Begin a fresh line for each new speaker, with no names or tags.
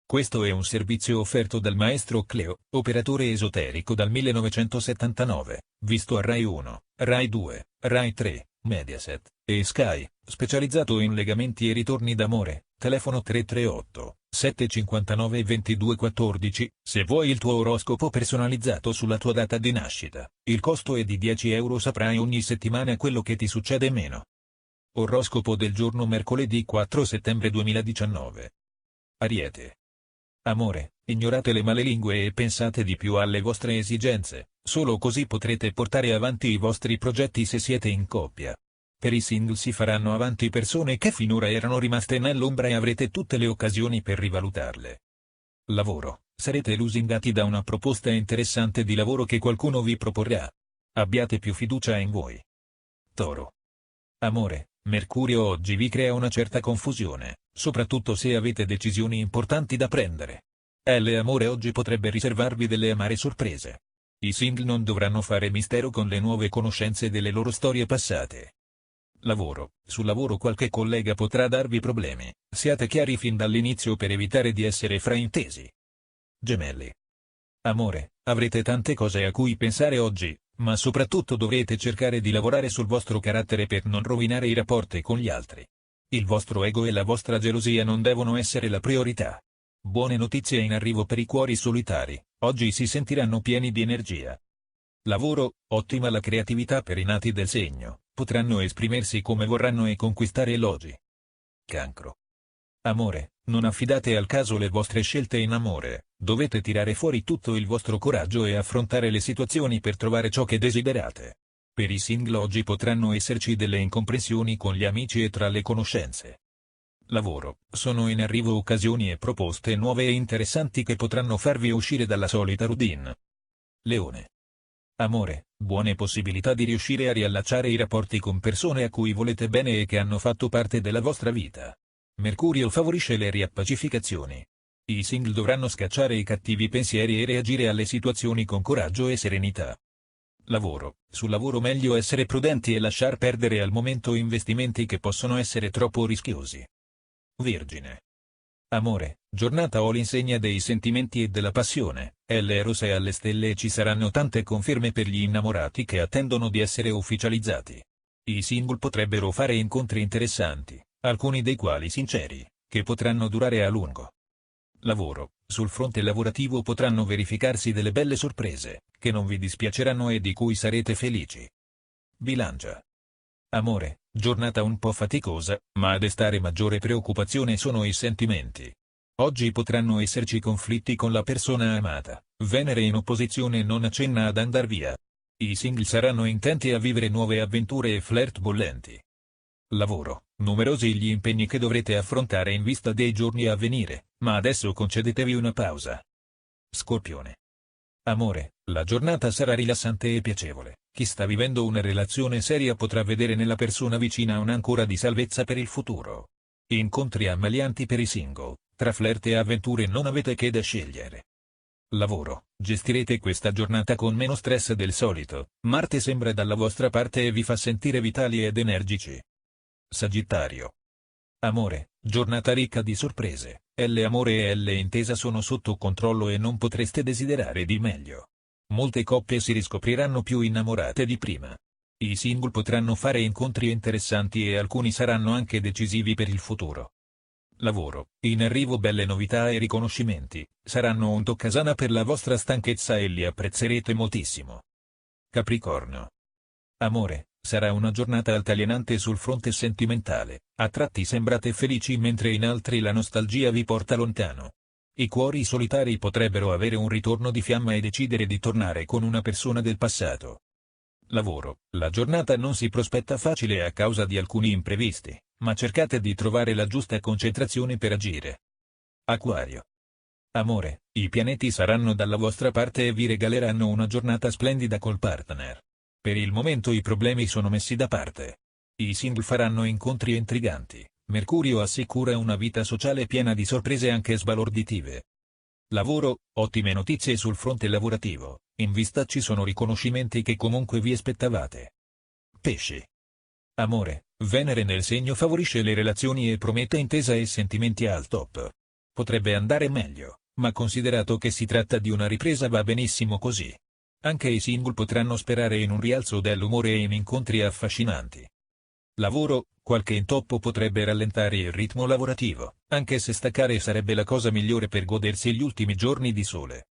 Questo è un servizio offerto dal maestro Cleo, operatore esoterico dal 1979, visto a Rai 1, Rai 2, Rai 3, Mediaset e Sky, specializzato in legamenti e ritorni d'amore. Telefono 338 759 2214. Se vuoi il tuo oroscopo personalizzato sulla tua data di nascita, il costo è di 10 euro. Saprai ogni settimana quello che ti succede meno. Oroscopo del giorno mercoledì 4 settembre 2019. Ariete. Amore, ignorate le malelingue e pensate di più alle vostre esigenze, solo così potrete portare avanti i vostri progetti se siete in coppia. Per i single si faranno avanti persone che finora erano rimaste nell'ombra e avrete tutte le occasioni per rivalutarle. Lavoro, sarete lusingati da una proposta interessante di lavoro che qualcuno vi proporrà. Abbiate più fiducia in voi. Toro. Amore, Mercurio oggi vi crea una certa confusione, soprattutto se avete decisioni importanti da prendere. L'amore oggi potrebbe riservarvi delle amare sorprese. I single non dovranno fare mistero con le nuove conoscenze delle loro storie passate. Lavoro, sul lavoro qualche collega potrà darvi problemi, siate chiari fin dall'inizio per evitare di essere fraintesi. Gemelli. Amore, avrete tante cose a cui pensare oggi, ma soprattutto dovrete cercare di lavorare sul vostro carattere per non rovinare i rapporti con gli altri. Il vostro ego e la vostra gelosia non devono essere la priorità. Buone notizie in arrivo per i cuori solitari, oggi si sentiranno pieni di energia. Lavoro, ottima la creatività per i nati del segno, potranno esprimersi come vorranno e conquistare elogi. Cancro. Amore, non affidate al caso le vostre scelte in amore, dovete tirare fuori tutto il vostro coraggio e affrontare le situazioni per trovare ciò che desiderate. Per i single oggi potranno esserci delle incomprensioni con gli amici e tra le conoscenze. Lavoro, sono in arrivo occasioni e proposte nuove e interessanti che potranno farvi uscire dalla solita routine. Leone. Amore, buone possibilità di riuscire a riallacciare i rapporti con persone a cui volete bene e che hanno fatto parte della vostra vita. Mercurio favorisce le riappacificazioni. I single dovranno scacciare i cattivi pensieri e reagire alle situazioni con coraggio e serenità. Lavoro, sul lavoro meglio essere prudenti e lasciar perdere al momento investimenti che possono essere troppo rischiosi. Vergine. Amore, giornata all'insegna dei sentimenti e della passione, l'eros è alle stelle e ci saranno tante conferme per gli innamorati che attendono di essere ufficializzati. I single potrebbero fare incontri interessanti, alcuni dei quali sinceri, che potranno durare a lungo. Lavoro, sul fronte lavorativo potranno verificarsi delle belle sorprese, che non vi dispiaceranno e di cui sarete felici. Bilancia. Amore, giornata un po' faticosa, ma a destare maggiore preoccupazione sono i sentimenti. Oggi potranno esserci conflitti con la persona amata, Venere in opposizione non accenna ad andar via. I single saranno intenti a vivere nuove avventure e flirt bollenti. Lavoro, numerosi gli impegni che dovrete affrontare in vista dei giorni a venire, ma adesso concedetevi una pausa. Scorpione. Amore, la giornata sarà rilassante e piacevole, chi sta vivendo una relazione seria potrà vedere nella persona vicina un'ancora di salvezza per il futuro. Incontri ammalianti per i single, tra flirt e avventure non avete che da scegliere. Lavoro, gestirete questa giornata con meno stress del solito, Marte sembra dalla vostra parte e vi fa sentire vitali ed energici. Sagittario. Amore, giornata ricca di sorprese, l'amore e l'intesa sono sotto controllo e non potreste desiderare di meglio. Molte coppie si riscopriranno più innamorate di prima. I single potranno fare incontri interessanti e alcuni saranno anche decisivi per il futuro. Lavoro, in arrivo belle novità e riconoscimenti, saranno un toccasana per la vostra stanchezza e li apprezzerete moltissimo. Capricorno. Amore, sarà una giornata altalenante sul fronte sentimentale, a tratti sembrate felici mentre in altri la nostalgia vi porta lontano. I cuori solitari potrebbero avere un ritorno di fiamma e decidere di tornare con una persona del passato. Lavoro, la giornata non si prospetta facile a causa di alcuni imprevisti, ma cercate di trovare la giusta concentrazione per agire. Acquario. Amore, i pianeti saranno dalla vostra parte e vi regaleranno una giornata splendida col partner. Per il momento i problemi sono messi da parte. I single faranno incontri intriganti, Mercurio assicura una vita sociale piena di sorprese anche sbalorditive. Lavoro, ottime notizie sul fronte lavorativo, in vista ci sono riconoscimenti che comunque vi aspettavate. Pesci. Amore, Venere nel segno favorisce le relazioni e promette intesa e sentimenti al top. Potrebbe andare meglio, ma considerato che si tratta di una ripresa va benissimo così. Anche i single potranno sperare in un rialzo dell'umore e in incontri affascinanti. Lavoro, qualche intoppo potrebbe rallentare il ritmo lavorativo, anche se staccare sarebbe la cosa migliore per godersi gli ultimi giorni di sole.